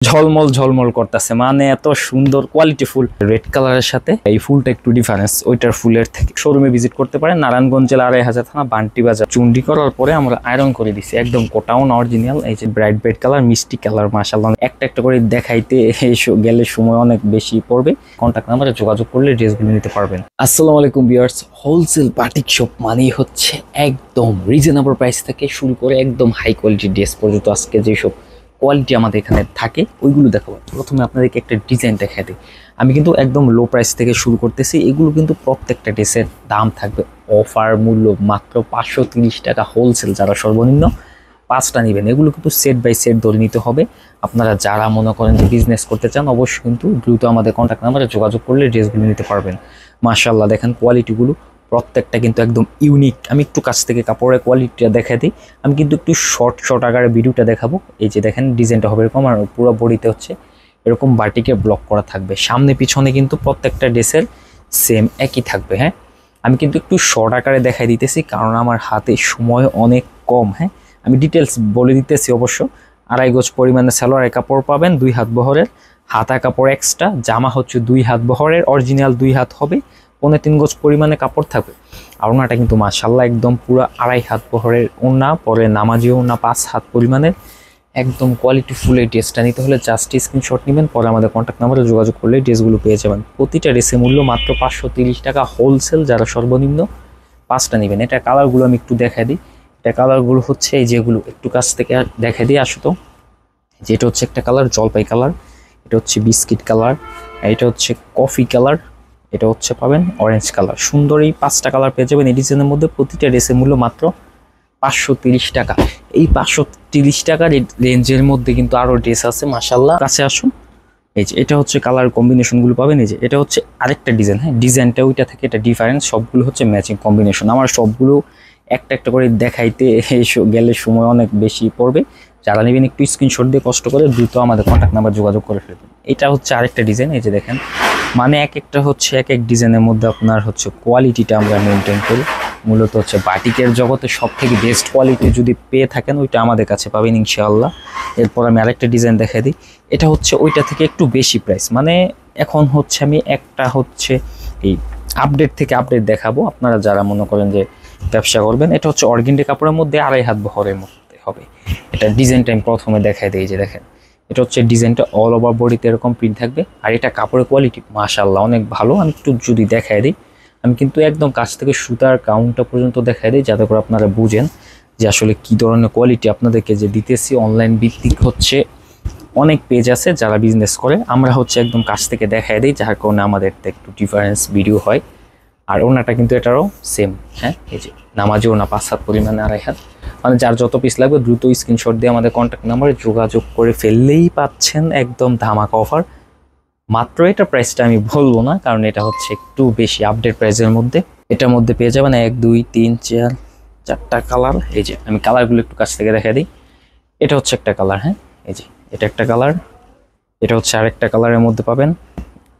ঝলমল ঝলমল করতেছে, মানে এত সুন্দর কোয়ালিটি ফুল। রেড কালারের সাথে এই ফুলটা একটু ডিফারেন্স ওইটার ফুলের থেকে। শোরুমে ভিজিট করতে পারেন, নারায়ণগঞ্জ জেলা ২৫০০ থানা, বান্টি বাজার। চুন্ডি করার পরে আমরা আয়রন করে দিছি, একদম কোটাউন অরিজিনাল। এই যে ব্রাইট ব্রাইট কালার, মিষ্টি কালার, মাশাআল্লাহ। একটা একটা করে দেখাইতে গেলে সময় অনেক বেশি পড়বে। কন্ট্যাক্ট নাম্বারে যোগাযোগ করলে ড্রেসগুলো নিতে পারবেন। আসসালামু আলাইকুম ভিউয়ার্স, হোলসেল বাটিক শপ মানেই হচ্ছে একদম রিজনেবল প্রাইস থেকে শুরু করে একদম হাই কোয়ালিটি ড্রেস পর্যন্ত। আজকে যেসব কোয়ালিটি আমাদের এখানে থাকে ওইগুলো দেখাবো। প্রথমে আপনাদেরকে একটা ডিজাইন দেখাই দিই। আমি কিন্তু একদম লো প্রাইস থেকে শুরু করতেছি। এগুলো কিন্তু প্রত্যেকটা ড্রেসের দাম থাকবে অফার মূল্য মাত্র 530 টাকা হোলসেল। যারা সর্বনিম্ন 5টা নেবেন, এগুলো কিন্তু সেট বাই সেট ধরে নিতে হবে। আপনারা যারা মনে করেন যে বিজনেস করতে চান, অবশ্যই কিন্তু দ্রুত আমাদের কন্ট্যাক্ট নাম্বারে যোগাযোগ করলে ড্রেসগুলো নিতে পারবেন। মাশাআল্লাহ, দেখেন কোয়ালিটিগুলো প্রত্যেকটা কিন্তু একদম ইউনিক। আমি একটু কাছ থেকে কাপড়ের কোয়ালিটিটা দেখাই দিই। আমি কিন্তু একটু শর্ট আকারে ভিডিওটা দেখাবো। এই যে দেখেন ডিজাইনটা হবে এরকম, আর পুরো বডিতে হচ্ছে এরকম বাটিকে ব্লক করা থাকবে। সামনে পিছনে কিন্তু প্রত্যেকটা ড্রেসের সেম একই থাকবে। হ্যাঁ, আমি কিন্তু একটু শর্ট আকারে দেখাই দিতেছি কারণ আমার হাতে সময় অনেক কম। হ্যাঁ, আমি ডিটেলস বলে দিতেছি। অবশ্য 2.5 গজ পরিমাণে সালোয়ারের কাপড় পাবেন, 2 হাত বহরের। হাতা কাপড় এক্সট্রা, জামা হচ্ছে 2 হাত বহরের, অরিজিনাল 2 হাত হবে। 3.5 গজ পরিমাণে কাপড় থাকবে। আর ওনাটা কিন্তু মাশাআল্লাহ একদম পুরো 2.5 হাত বহরের ওনা, পরে নামাজি ওনা 5 হাত পরিমাণের। একদম কোয়ালিটি ফুল এই ড্রেসটা নিতে হলে জাস্ট স্ক্রিনশট নেবেন, পরে আমাদের কন্ট্যাক্ট নাম্বারে যোগাযোগ করলে ড্রেসগুলো পেয়ে যাবেন। প্রতিটা ড্রেসের মূল্য মাত্র 530 টাকা হোলসেল। যারা সর্বনিম্ন 5টা নেবেন। এটা কালারগুলো আমি একটু দেখাই দিই। এটা কালারগুলো হচ্ছে এই যেগুলো একটু কাছ থেকে দেখাই দিই। আসো তো, যেটা হচ্ছে একটা কালার জলপাই কালার, এটা হচ্ছে বিস্কিট কালার, এটা হচ্ছে কফি কালার, এটা হচ্ছে পাবেন অরেঞ্জ কালার। সুন্দর এই 5টা কালার পেয়ে যাবেন এই ডিজাইনের মধ্যে। প্রতিটা ড্রেসের মূল্য মাত্র 530 টাকা। এই 530 টাকার রেঞ্জের মধ্যে কিন্তু আরো ড্রেস আছে। মাশাআল্লাহ, কাছে আসুন। এই যে এটা হচ্ছে কালার কম্বিনেশনগুলো পাবেন। এই যে এটা হচ্ছে আরেকটা ডিজাইন। হ্যাঁ, ডিজাইনটা ওইটা থেকে এটা ডিফারেন্স। সবগুলো হচ্ছে ম্যাচিং কম্বিনেশন। আমার সবগুলো একটা একটা করে দেখাইতে গেলে সময় অনেক বেশি পড়বে। যারা নেবেন একটু স্ক্রিনশট দিয়ে কষ্ট করে দ্রুত আমাদের কন্ট্যাক্ট নাম্বার যোগাযোগ করে ফেলবেন। এটা হচ্ছে আরেকটা ডিজাইন। এই যে দেখেন, মানে এক একটা হচ্ছে এক এক ডিজাইনের মধ্যে আপনার হচ্ছে কোয়ালিটিটা আমরা মেনটেন করি। মূলত হচ্ছে বাটিকের জগতে সব থেকে বেস্ট কোয়ালিটি যদি পেয়ে থাকেন ওইটা আমাদের কাছে পাবেন ইনশাআল্লাহ। এরপর আমি আরেকটা ডিজাইন দেখাই দিই। এটা হচ্ছে ওইটা থেকে একটু বেশি প্রাইস। মানে এখন হচ্ছে আমি একটা হচ্ছে এই আপডেট থেকে আপডেট দেখাবো। আপনারা যারা মনে করেন যে ব্যবসা করবেন, এটা হচ্ছে অর্গেন্ডি কাপড়ের মধ্যে 2.5 হাত বহরের মধ্যে হবে। এটা ডিজাইনটা আমি প্রথমে দেখাই দিই। যে দেখেন, এটা হচ্ছে ডিজাইনটা অল ওভার বডিতে এরকম প্রিন্ট থাকবে। আর এটা কাপড়ের কোয়ালিটি মাশাআল্লাহ অনেক ভালো। আমি একটু যদি দেখাই দিই, আমি কিন্তু একদম কাছ থেকে সুতার কাউন্টটা পর্যন্ত দেখাই দিই যাতে করে আপনারা বুঝেন যে আসলে কি ধরনের কোয়ালিটি আপনাদেরকে যে দিতেছি। অনলাইন ভিত্তিক হচ্ছে অনেক পেজ আছে যারা বিজনেস করে, আমরা হচ্ছে একদম কাছ থেকে দেখাই দিই, যার কারণে আমাদের একটু ডিফারেন্স ভিডিও হয়। আর ওনাটা কিন্তু এটারও সেম। হ্যাঁ, এই যে নামাজি ওনা 5 হাত পরিমাণে 2.5 হাত। মানে যার যত পিস লাগবে দ্রুত স্ক্রিনশট দিয়ে আমাদের কন্ট্যাক্ট নাম্বারে যোগাযোগ করে ফেললেই পাচ্ছেন একদম ধামাকা অফার। মাত্র এটা প্রাইসটা আমি বলবো না কারণ এটা হচ্ছে একটু বেশি আপডেট প্রাইসের মধ্যে। এটার মধ্যে পেয়ে যাবেন 1 2 3 4 4টা কালার। এই যে আমি কালারগুলো একটু কাছ থেকে দেখা দিই। এটা হচ্ছে একটা কালার। হ্যাঁ, এই যে এটা একটা কালার, এটা হচ্ছে আরেকটা কালারের মধ্যে পাবেন,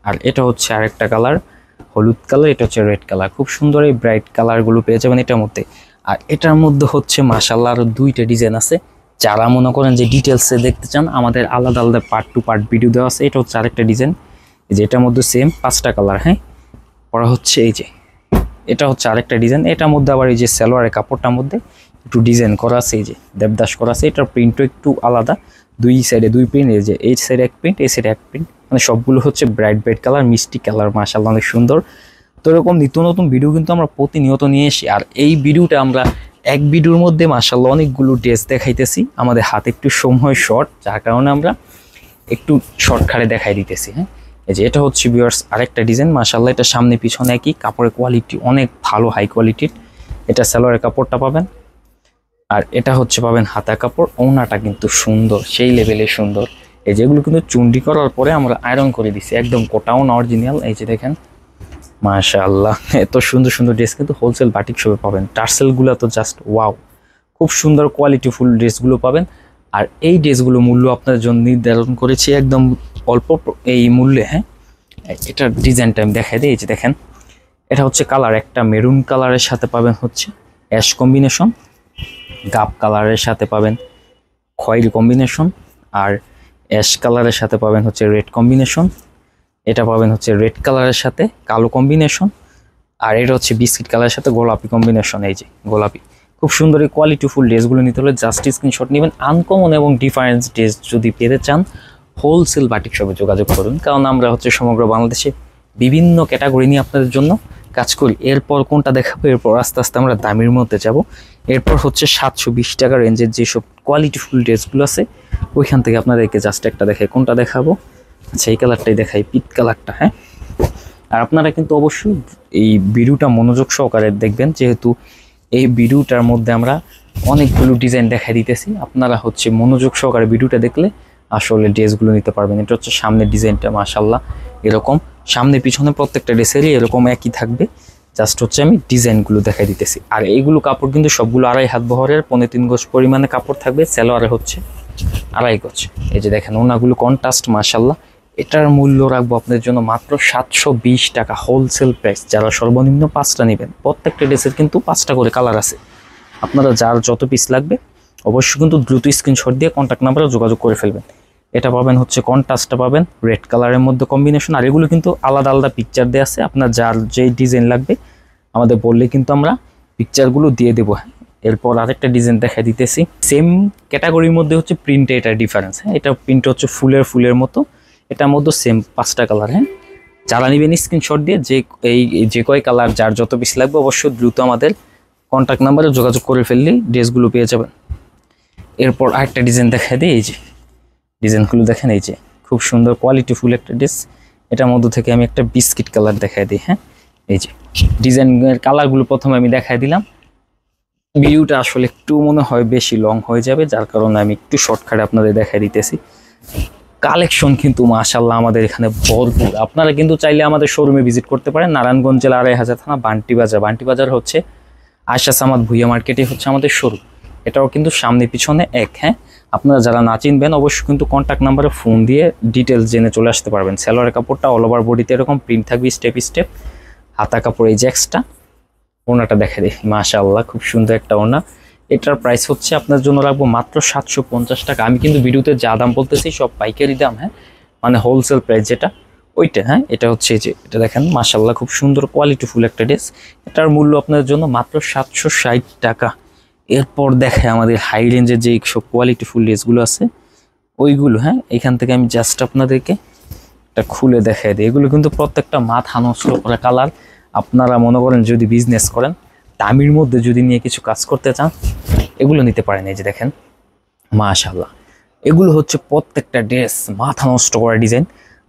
আর এটা হচ্ছে আরেকটা কালার হলুদ কালার, এটা হচ্ছে রেড কালার। খুব সুন্দর এই ব্রাইট কালারগুলো পেয়ে যাবেন এটার মধ্যে। আর এটার মধ্যে হচ্ছে মাশাআল্লাহ আরো 2টা ডিজাইন আছে। যারা মনে করেন যে ডিটেলসে দেখতে চান, আমাদের আলাদা আলাদা পার্ট টু পার্ট ভিডিও দেওয়া আছে। এটা হচ্ছে আরেকটা ডিজাইন, এই যে এটার মধ্যে সেম 5টা কালার। হ্যাঁ, পরা হচ্ছে এই যে এটা হচ্ছে আরেকটা ডিজাইন। এটার মধ্যে আবার এই যে সালোয়ারের কাপড়টার মধ্যে একটু ডিজাইন করা আছে, এই যে দেবদাস করা আছে। এটার প্রিন্টও একটু আলাদা, 2 সাইডে 2 প্রিন্ট। এই যে এই সাইডে 1 প্রিন্ট, এই সাইডে 1 প্রিন্ট। মানে সবগুলো হচ্ছে ব্রাইট ব্রাইট কালার, মিষ্টি কালার। মাশাআল্লাহ অনেক সুন্দর। তো এরকম নিত্য নতুন ভিডিও কিন্তু আমরা প্রতিনিয়ত নিয়ে আসি। আর এই ভিডিওটা আমরা এক ভিডিওর মধ্যে মাশাআল্লাহ অনেকগুলো ড্রেস দেখাইতেছি। আমাদের হাতে একটু সময় শর্ট, যার কারণে আমরা একটু শর্টকাটে দেখাই দিতেছি। হ্যাঁ, এই যে এটা হচ্ছে ভিউয়ার্স আরেকটা ডিজাইন। মাশাআল্লাহ এটা সামনে পিছনে একই, কাপড়ের কোয়ালিটি অনেক ভালো, হাই কোয়ালিটির। এটা সালোয়ারের কাপড়টা পাবেন, আর এটা হচ্ছে পাবেন হাতা কাপড়। ওনাটা কিন্তু সুন্দর, সেই লেভেলে সুন্দর। এই যেগুলো কিন্তু চুন্ডি করার পরে আমরা আয়রন করে দিছি, একদম কোটাউন অরিজিনাল। এই যে দেখেন মাশাআল্লাহ, এত সুন্দর সুন্দর ড্রেস কিন্তু হোলসেল বাটিক শপে পাবেন। টার্সেলগুলো তো জাস্ট ওয়াও, খুব সুন্দর কোয়ালিটি ফুল ড্রেসগুলো পাবেন। আর এই ড্রেসগুলো মূল্য আপনাদের জন্য নির্ধারণ করেছি একদম অল্প এই মূল্যে। হ্যাঁ, এটার ডিজাইনটা আমি দেখাই দিই। এই যে দেখেন, এটা হচ্ছে কালার একটা মেরুন কালারের সাথে পাবেন হচ্ছে অ্যাশ কম্বিনেশন, গাব কালারের সাথে পাবেন খয়েরি কম্বিনেশন, আর অ্যাশ কালারের সাথে পাবেন হচ্ছে রেড কম্বিনেশন, এটা পাবেন হচ্ছে রেড কালারের সাথে কালো কম্বিনেশন, আর এটা হচ্ছে বিস্কিট কালারের সাথে গোলাপি কম্বিনেশন। এই যে গোলাপি, খুব সুন্দর এই কোয়ালিটিফুল ড্রেসগুলো নিতে হলে জাস্ট স্ক্রিনশট নেবেন। আনকমন এবং ডিফারেন্স ড্রেস যদি পেতে চান হোলসেল বাটিক শপে যোগাযোগ করুন, কারণ আমরা হচ্ছে সমগ্র বাংলাদেশে বিভিন্ন ক্যাটাগরি নিয়ে আপনাদের জন্য কাজ করি। এরপর কোনটা দেখাবো, এরপর আস্তে আস্তে আমরা দামের মধ্যে যাব। এরপর হচ্ছে 720 টাকা রেঞ্জের যেসব কোয়ালিটিফুল ড্রেসগুলো আছে ওইখান থেকে আপনাদেরকে জাস্ট একটা দেখাই। কোনটা দেখাবো? আচ্ছা, এই কালারটাই দেখাই, পিট কালারটা। হ্যাঁ, আর আপনারা কিন্তু অবশ্যই এই ভিডিওটা মনোযোগ সহকারে দেখবেন, যেহেতু এই ভিডিওটার মধ্যে আমরা অনেকগুলো ডিজাইন দেখাই দিতেছি। আপনারা হচ্ছে মনোযোগ সহকারে ভিডিওটা দেখলে আসলে ড্রেসগুলো নিতে পারবেন। এটা হচ্ছে সামনের ডিজাইনটা, মাশাআল্লাহ এরকম সামনে পিছনে প্রত্যেকটা ড্রেসেরই এরকম একই থাকবে। জাস্ট হচ্ছে আমি ডিজাইনগুলো দেখাই দিতেছি। আর এইগুলো কাপড় কিন্তু সবগুলো 2.5 হাত বহরের 3.5 গজ পরিমাণে কাপড় থাকবে। সালোয়ারে হচ্ছে 2.5 গজ। এই যে দেখেন ওনাগুলো কন্ট্রাস্ট, মাশাআল্লাহ। এটার মূল্য রাখবো আপনাদের জন্য মাত্র 720 টাকা হোলসেল প্রাইস। যারা সর্বনিম্ন 5টা নেবেন, প্রত্যেকটা ড্রেসের কিন্তু 5টা করে কালার আছে। আপনারা যার যত পিস লাগবে অবশ্যই কিন্তু দ্রুত স্ক্রিনশট দিয়ে কন্ট্যাক্ট নাম্বারে যোগাযোগ করে ফেলবেন। এটা পাবেন হচ্ছে কন্ট্রাস্টটা পাবেন রেড কালারের মধ্যে কম্বিনেশন। আর এগুলো কিন্তু আলাদা আলাদা পিকচার দেওয়া আছে, আপনার যার যেই ডিজাইন লাগবে আমাদের বললে কিন্তু আমরা পিকচারগুলো দিয়ে দেবো। এরপর আরেকটা ডিজাইন দেখা দিতেছি, সেম ক্যাটাগরির মধ্যে হচ্ছে প্রিন্টে এটা ডিফারেন্স। হ্যাঁ, এটা প্রিন্ট হচ্ছে ফুলের মতো, এটার মধ্যে সেম 5টা কালার। হ্যাঁ, যারা নেবেন স্ক্রিনশট দিয়ে যে কয় কালার যার যত পিস লাগবে অবশ্যই দ্রুত আমাদের কন্ট্যাক্ট নাম্বারে যোগাযোগ করে ফেললেই ড্রেসগুলো পেয়ে যাবেন। এরপর আরেকটা ডিজাইন দেখা দিই, এই যে ডিজাইনগুলো দেখেন, এই যে খুব সুন্দর কোয়ালিটিফুল একটা ড্রেস। এটার মধ্যে থেকে আমি একটা বিস্কিট কালার দেখাই দিই। হ্যাঁ, এই যে ডিজাইনের কালারগুলো প্রথমে আমি দেখাই দিলাম। ভিডিওটা আসলে একটু মনে হয় বেশি লং হয়ে যাবে, যার কারণে আমি একটু শর্টকাটে আপনাদের দেখাই দিতেছি। কালেকশন কিন্তু মাশাআল্লাহ আমাদের এখানে ভরপুর। আপনারা কিন্তু চাইলে আমাদের শোরুমে ভিজিট করতে পারেন। নারায়ণগঞ্জ জেলা 2.5 থানা বান্টি বাজার হচ্ছে আয়শা সামাদ ভুইয়া মার্কেটে হচ্ছে আমাদের শোরুম। এটাও কিন্তু সামনে পিছনে এক। হ্যাঁ, আপনারা যারা না চিনবেন অবশ্যই কিন্তু কন্ট্যাক্ট নাম্বারে ফোন দিয়ে ডিটেলস জেনে চলে আসতে পারবেন। সালোয়ারের কাপড়টা অল ওভার বডিতে এরকম প্রিন্ট থাকবে স্টেপ স্টেপ। হাতা কাপড় এই যে এক্সট্রা। ওনাটা দেখে দিই, মাশাআল্লাহ খুব সুন্দর একটা ওনা। এটার প্রাইস হচ্ছে আপনার জন্য রাখবো মাত্র 750 টাকা। আমি কিন্তু ভিডিওতে যা দাম বলতেছি সব পাইকারি দাম। হ্যাঁ, মানে হোলসেল প্রাইস যেটা ওইটা। হ্যাঁ, এটা হচ্ছে এই যে এটা দেখেন, মাশাআল্লাহ খুব সুন্দর কোয়ালিটিফুল একটা ড্রেস। এটার মূল্য আপনার জন্য মাত্র 760 টাকা। এরপর দেখে আমাদের হাই রেঞ্জের যে সব কোয়ালিটিফুল ড্রেসগুলো আছে ওইগুলো। হ্যাঁ, এখান থেকে আমি জাস্ট আপনাদেরকে একটা খুলে দেখাই দিই। এগুলো কিন্তু প্রত্যেকটা মাথা নষ্ট করা কালার। আপনারা মনে করেন যদি বিজনেস করেন, দামির মধ্যে যদি নিয়ে কিছু কাজ করতে চান, এগুলো নিতে পারেন। এই যে দেখেন, মাশাআল্লাহ এগুলো হচ্ছে প্রত্যেকটা ড্রেস মাথা নষ্ট করা ডিজাইন।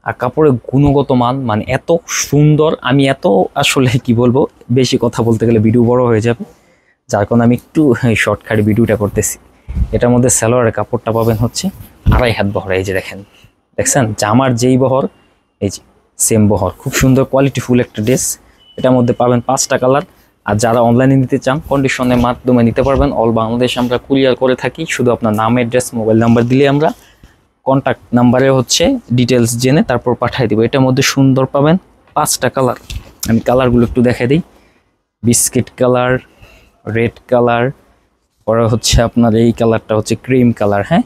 আর কাপড়ের গুণগত মান মানে এত সুন্দর, আমি এত আসলে কি বলবো, বেশি কথা বলতে গেলে ভিডিও বড় হয়ে যাবে, যার কারণে আমি একটু শর্টকাটে ভিডিওটা করতেছি। এটার মধ্যে সালোয়ারের কাপড়টা পাবেন হচ্ছে 2.5 হাত বহর। এই যে দেখছেন জামার যেই বহর, এই যে সেম বহর। খুব সুন্দর কোয়ালিটিফুল একটা ড্রেস। এটার মধ্যে পাবেন 5টা কালার। আর যারা অনলাইনে নিতে চান কন্ডিশনের মাধ্যমে নিতে পারবেন। অল বাংলাদেশ আমরা কুরিয়ার করে থাকি। শুধু আপনার নাম, অ্যাড্রেস, মোবাইল নাম্বার দিলে আমরা কন্ট্যাক্ট নাম্বারে হচ্ছে ডিটেলস জেনে তারপর পাঠিয়ে দেবো। এটার মধ্যে সুন্দর পাবেন 5টা কালার। আমি কালারগুলো একটু দেখাই দিই। বিস্কিট কালার, রেড কালার, পরে হচ্ছে আপনার এই কালারটা হচ্ছে ক্রিম কালার। হ্যাঁ,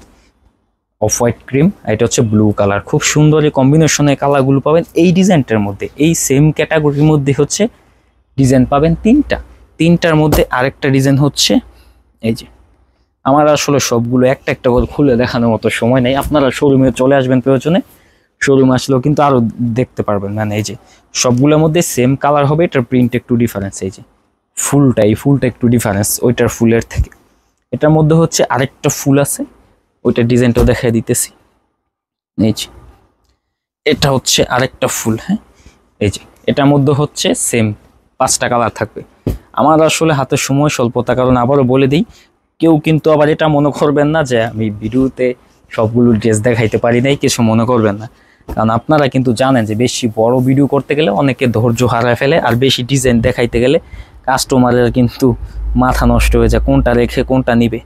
অফ হোয়াইট ক্রিম। এটা হচ্ছে ব্লু কালার। খুব সুন্দর এই কম্বিনেশনে কালারগুলো পাবেন এই ডিজাইনটার মধ্যে। এই সেম ক্যাটাগরির মধ্যে হচ্ছে ডিজাইন পাবেন 3টার মধ্যে আরেকটা ডিজাইন হচ্ছে এই যে। আমার আসলে সবগুলো একটা একটা করে খুলে দেখানোর মতো সময় নেই। আপনারা শোরুমে চলে আসবেন প্রয়োজনে, শোরুমে আসলেও কিন্তু আরও দেখতে পারবেন। মানে এই যে সবগুলোর মধ্যে সেম কালার হবে, এটার প্রিন্ট একটু ডিফারেন্স। এই যে ফুলটা একটু ডিফারেন্স ওইটার ফুলের থেকে। এটার মধ্যে হচ্ছে আরেকটা ফুল আছে, ওইটার ডিজাইনটাও দেখাই দিতেছি। এই যে এটা হচ্ছে আরেকটা ফুল। হ্যাঁ, এই যে এটার মধ্যে হচ্ছে সেম 5টা কালার থাকবে। আমার আসলে হাতে সময় স্বল্পতার কারণে আবারও বলে দিই, কেউ কিন্তু আবার এটা মনে করবেন না যে আমি ভিডিওতে সবগুলো ড্রেস দেখাইতে পারি নাই, কিছু মনে করবেন না। কারণ আপনারা কিন্তু জানেন যে বেশি বড় ভিডিও করতে গেলে অনেকে ধৈর্য হারায় ফেলে, আর বেশি ডিজাইন দেখাইতে গেলে কাস্টমারের কিন্তু মাথা নষ্ট হয়ে যায় কোনটা রেখে কোনটা নিবে।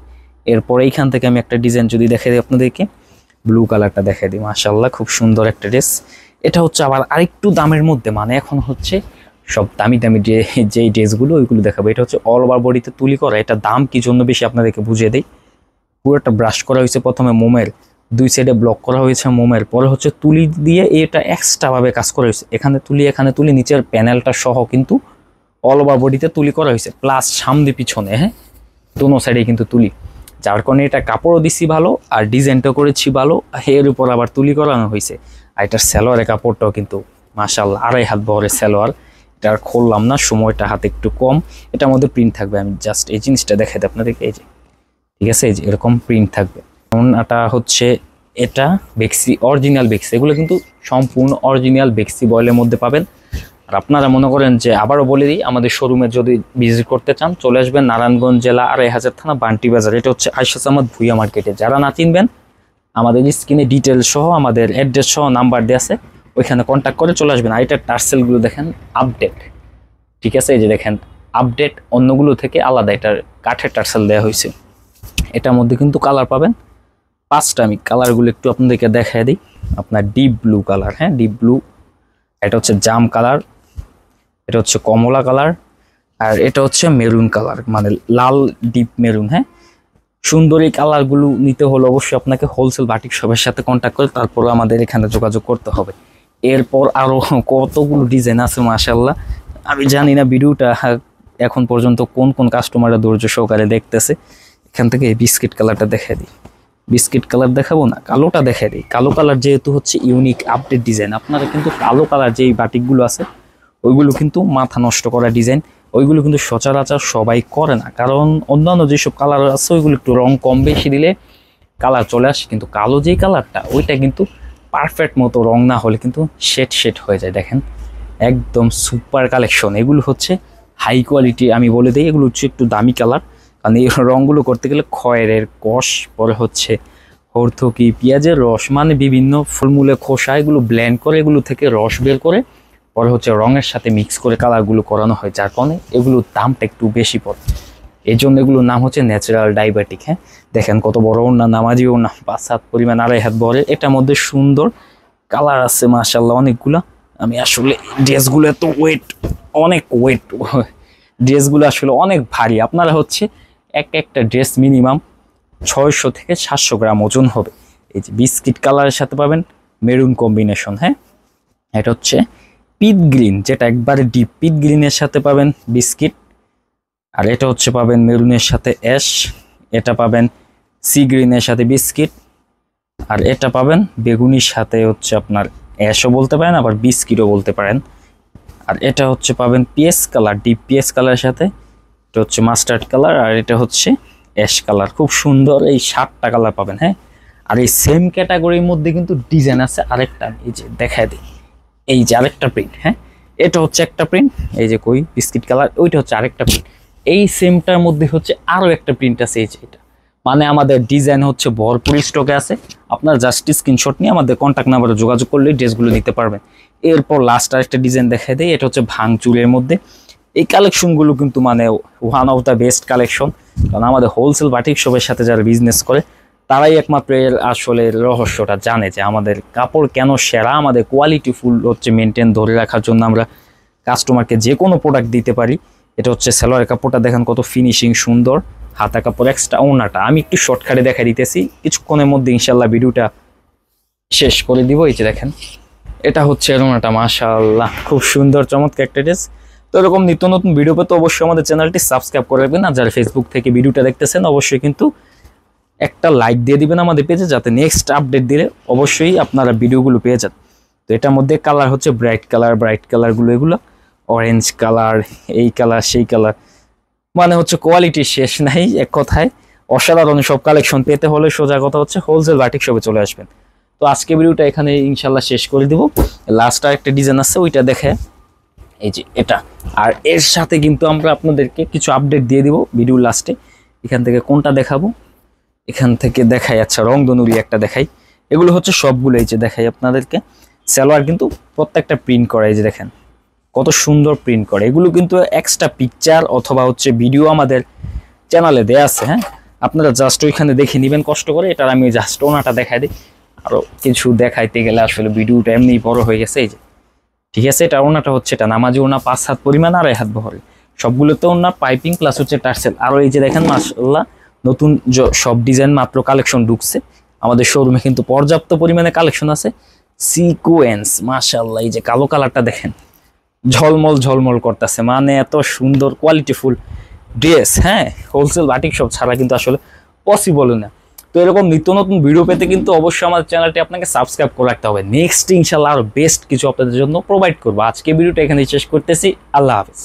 এরপর এইখান থেকে আমি একটা ডিজাইন যদি দেখাই দিই আপনাদেরকে, ব্লু কালারটা দেখাই দিই। মাশাআল্লাহ খুব সুন্দর একটা ড্রেস। এটা হচ্ছে আবার আরেকটু দামের মধ্যে, মানে এখন হচ্ছে সব দামি যেই ড্রেসগুলো ওইগুলো দেখাবো। এটা হচ্ছে অল ওভার বডিতে তুলি করা। এটা দাম কি জন্য বেশি আপনাদেরকে বুঝিয়ে দেই। পুরোটা ব্রাশ করা হয়েছে প্রথমে দুই সাইডে ব্লক করা হয়েছে মোমের। পরে হচ্ছে তুলি দিয়ে এটা এক্সট্রা ভাবে কাজ করা হয়েছে, এখানে তুলি নিচের প্যানেলটা সহ কিন্তু অল ওভার বডিতে তুলি করা হয়েছে, প্লাস সামনে পিছনে, হ্যাঁ দোনো সাইডে কিন্তু তুলি, যার কারণে এটা কাপড়ও দিছি ভালো আর ডিজাইনটাও করেছি ভালো, এর উপর আবার তুলি করানো হয়েছে। আর এটার সালোয়ারের কাপড়টাও কিন্তু মাশাআল্লাহ 2.5 হাত বহরের সালোয়ার। এটা আর খুললাম না, সময়টা হাতে একটু কম। এটার মধ্যে প্রিন্ট থাকবে, আমি জাস্ট এই জিনিসটা দেখাই দিই আপনাদেরকে, এই যে ঠিক আছে, এই যে এরকম প্রিন্ট থাকবে। এটা হচ্ছে এটা বেক্সি, অরিজিনাল বেক্সি, এগুলো কিন্তু সম্পূর্ণ অরিজিনাল বেক্সি বয়েলের মধ্যে পাবেন। আর আপনারা মনে করেন যে, আবারও বলে দিই, আমাদের শোরুমে যদি ভিজিট করতে চান চলে আসবেন নারায়ণগঞ্জ জেলা 2.5 থানা বান্টি বাজার। এটা হচ্ছে আয়শা আহমদ ভুইয়া মার্কেটে। যারা না চিনবেন আমাদের স্ক্রিনে ডিটেলস সহ আমাদের অ্যাড্রেস সহ নাম্বার দেওয়া আছে, ওইখানে কন্ট্যাক্ট করে চলে আসবেন। আর এটার টার্সেলগুলো দেখেন আপডেট, ঠিক আছে, এই যে দেখেন আপডেট, অন্যগুলো থেকে আলাদা, এটার কাঠের টার্সেল দেওয়া হয়েছে। এটার মধ্যে কিন্তু কালার পাবেন 5টা। আমি কালারগুলো একটু আপনাদেরকে দেখাই দিই। আপনার ডিপ ব্লু কালার, হ্যাঁ ডিপ ব্লু, এটা হচ্ছে জাম কালার, এটা হচ্ছে কমলা কালার, আর এটা হচ্ছে মেরুন কালার, মানে লাল ডিপ মেরুন। হ্যাঁ সুন্দর এই কালারগুলো নিতে হলে অবশ্যই আপনাকে হোলসেল বাটিক শপের সাথে কন্ট্যাক্ট করে তারপর আমাদের এখানে যোগাযোগ করতে হবে। এরপর আরও কতগুলো ডিজাইন আছে মাশাআল্লাহ। আমি জানি না ভিডিওটা এখন পর্যন্ত কোন কোন কাস্টমাররা ধৈর্য সহকারে দেখতেছে। এখান থেকে এই বিস্কিট কালারটা দেখাই দিই, বিস্কিট কালার দেখাবো না, কালোটা দেখাই দিই। কালো কালার যেহেতু হচ্ছে ইউনিক আপডেট ডিজাইন, আপনারা কিন্তু কালো কালার যেই বাটিকগুলো আছে ওইগুলো কিন্তু মাথা নষ্ট করা ডিজাইন, ওইগুলো কিন্তু সচরাচর সবাই করে না, কারণ অন্যান্য যেসব কালার আছে ওইগুলো একটু রং কম বেশি দিলে কালার চলে আসে, কিন্তু কালো যেই কালারটা ওইটা কিন্তু পারফেক্ট মতো রং না হলে কিন্তু শেড হয়ে যায়। দেখেন একদম সুপার কালেকশন, এগুলো হচ্ছে হাই কোয়ালিটি। আমি বলে দিই এগুলো হচ্ছে একটু দামি কালার, কারণ এই রঙগুলো করতে গেলে খয়েরের কষ, পরে হচ্ছে হরথকি, পেঁয়াজের রস, মানে বিভিন্ন ফলমূলের খোসা, এগুলো ব্লেন্ড করে এগুলো থেকে রস বের করে পরে হচ্ছে রঙের সাথে মিক্স করে কালারগুলো করানো হয়, যার কারণে এগুলোর দামটা একটু বেশি পড়ে। এই জন্য এগুলোর নাম হচ্ছে ন্যাচারাল ডায়াবেটিক। হ্যাঁ দেখেন কত বড় ওড়না, নামাজিও না, 5 হাত পরিমাণ, 2.5 হাত বহরের। এটার মধ্যে সুন্দর কালার আছে মাশাআল্লাহ অনেকগুলা। আমি আসলে ড্রেসগুলো এত ওয়েট, অনেক ওয়েট, ড্রেসগুলো আসলে অনেক ভারী। আপনারা হচ্ছে একটা ড্রেস মিনিমাম 600 থেকে 700 গ্রাম ওজন হবে। এই যে বিস্কিট কালারের সাথে পাবেন মেরুন কম্বিনেশন, হ্যাঁ এটা হচ্ছে পিট গ্রিন, যেটা একবারে ডিপ পিট গ্রিনের সাথে পাবেন বিস্কিট, আর এটা হচ্ছে পাবেন মেরুনের সাথে অ্যাশ, এটা পাবেন সি গ্রিনের সাথে বিস্কিট, আর এটা পাবেন বেগুনির সাথে হচ্ছে আপনার অ্যাশও বলতে পারেন আবার বিস্কিটও বলতে পারেন, আর এটা হচ্ছে পাবেন পিএস কালার, ডিপ পিএস কালারের সাথে, এটা হচ্ছে মাস্টার্ড কালার, আর এটা হচ্ছে অ্যাশ কালার। খুব সুন্দর এই 7টা কালার পাবেন। হ্যাঁ আর এই সেম ক্যাটাগরির মধ্যে কিন্তু ডিজাইন আছে আরেকটা, এই যে দেখায় দিই, এই যে আরেকটা প্রিন্ট। হ্যাঁ এটা হচ্ছে একটা প্রিন্ট, এই যে কই বিস্কিট কালার, ওইটা হচ্ছে আরেকটা প্রিন্ট। এই সেমটার মধ্যে হচ্ছে আরো একটা প্রিন্ট আছে, এই যে এটা, মানে আমাদের ডিজাইন হচ্ছে ভরপুর স্টকে আছে। আপনার জাস্ট স্ক্রিনশট নিয়ে আমাদের কন্ট্যাক্ট নাম্বারে যোগাযোগ করলে ড্রেসগুলো নিতে পারবেন। এরপর লাস্ট আরেকটা ডিজাইন দেখাই দেয়, এটা হচ্ছে ভাঙচুরের মধ্যে। এই কালেকশনগুলো কিন্তু মানে one of the best collection, কারণ আমাদের হোলসেল বাটিক শপের সাথে যারা বিজনেস করে তারাই একমাত্র এর আসলে রহস্যটা জানে যে আমাদের কাপড় কেন সেরা। আমাদের কোয়ালিটি ফুল হচ্ছে মেনটেন ধরে রাখার জন্য আমরা কাস্টমারকে যে কোনো প্রোডাক্ট দিতে পারি। এটা হচ্ছে সালোয়ারের কাপড়টা দেখেন কত ফিনিশিং সুন্দর, হাতা কাপড় এক্সট্রা ওনাটা আমি একটু শর্টকাটে দেখা দিতেছি, কিছুক্ষণের মধ্যে ইনশাল্লাহ ভিডিওটা শেষ করে দিব। এই যে দেখেন এটা হচ্ছে ওনাটা, মাশাআল্লাহ খুব সুন্দর চমৎকার একটা ড্রেস। তো এরকম নিত্য নতুন ভিডিও পেতে অবশ্যই আমাদের চ্যানেলটি সাবস্ক্রাইব করে রাখবেন, আর যারা ফেসবুক থেকে ভিডিওটা দেখতেছেন অবশ্যই কিন্তু একটা লাইক দিয়ে দিবেন আমাদের পেজে, যাতে নেক্সট আপডেট দিলে অবশ্যই আপনারা ভিডিওগুলো পেয়ে যান। তো এটার মধ্যে কালার হচ্ছে ব্রাইট কালারগুলো, এগুলো অরেঞ্জ কালার, এই কালার সেই কালার, মানে হচ্ছে কোয়ালিটি শেষ নাই। এক কথায় অসাধারণ সব কালেকশন পেতে হলে সোজা কথা হচ্ছে হোলসেল বাটিক শপে চলে আসবেন। তো আজকে ভিডিওটা এখানে ইনশাল্লাহ শেষ করে দিব। লাস্ট আর একটা ডিজাইন আছে ওইটা দেখে, এই যে এটা, আর এর সাথে কিন্তু আমরা আপনাদেরকে কিছু আপডেট দিয়ে দিব ভিডিওর লাস্টে। এখান থেকে কোনটা দেখাবো, এখান থেকে দেখাই, আচ্ছা রংধনুরি একটা দেখাই। এগুলো হচ্ছে সবগুলো, এই যে দেখাই আপনাদেরকে। সালোয়ার কিন্তু প্রত্যেকটা প্রিন্ট করা, এই যে দেখেন কত সুন্দর প্রিন্ট করে। এগুলো কিন্তু এক্সট্রা পিকচার অথবা হচ্ছে ভিডিও আমাদের চ্যানেলে দেয়া আছে। হ্যাঁ আপনারা জাস্ট ওইখানে দেখে নেবেন কষ্ট করে। এটার আমি জাস্ট ওনাটা দেখাই দিই, আরও কিছু দেখাইতে গেলে আসলে ভিডিওটা এমনি বড় হয়ে গেছে। এই যে ঠিক আছে, এটা ওনাটা হচ্ছে এটা নামাজি ওনা 5 হাত পরিমাণ, 2.5 হাত বহরে, সবগুলোতে ওনা পাইপিং প্লাস হচ্ছে টার্সেল। আরও এই যে দেখেন মাশাআল্লাহ নতুন সব ডিজাইন মাত্র কালেকশন ঢুকছে, আমাদের শোরুমে কিন্তু পর্যাপ্ত পরিমাণে কালেকশন আছে। সিকোয়েন্স মাশাআল্লাহ, এই যে কালো কালারটা দেখেন, ঝলমল ঝলমল করতেছে, মানে এত সুন্দর কোয়ালিটিফুল ড্রেস। হ্যাঁ, হোলসেল বাটিক শপ ছাড়া কিন্তু আসলে পসিবল না। তো এরকম নিত্য নতুন ভিডিও পেতে কিন্তু অবশ্যই আমাদের চ্যানেলটি আপনাকে সাবস্ক্রাইব করে রাখতে হবে। নেক্সট ইনশাল্লাহ আরো বেস্ট কিছু আপনাদের জন্য প্রোভাইড করবো। আজকে ভিডিওটা এখানে শেষ করতেছি। আল্লাহ হাফেজ।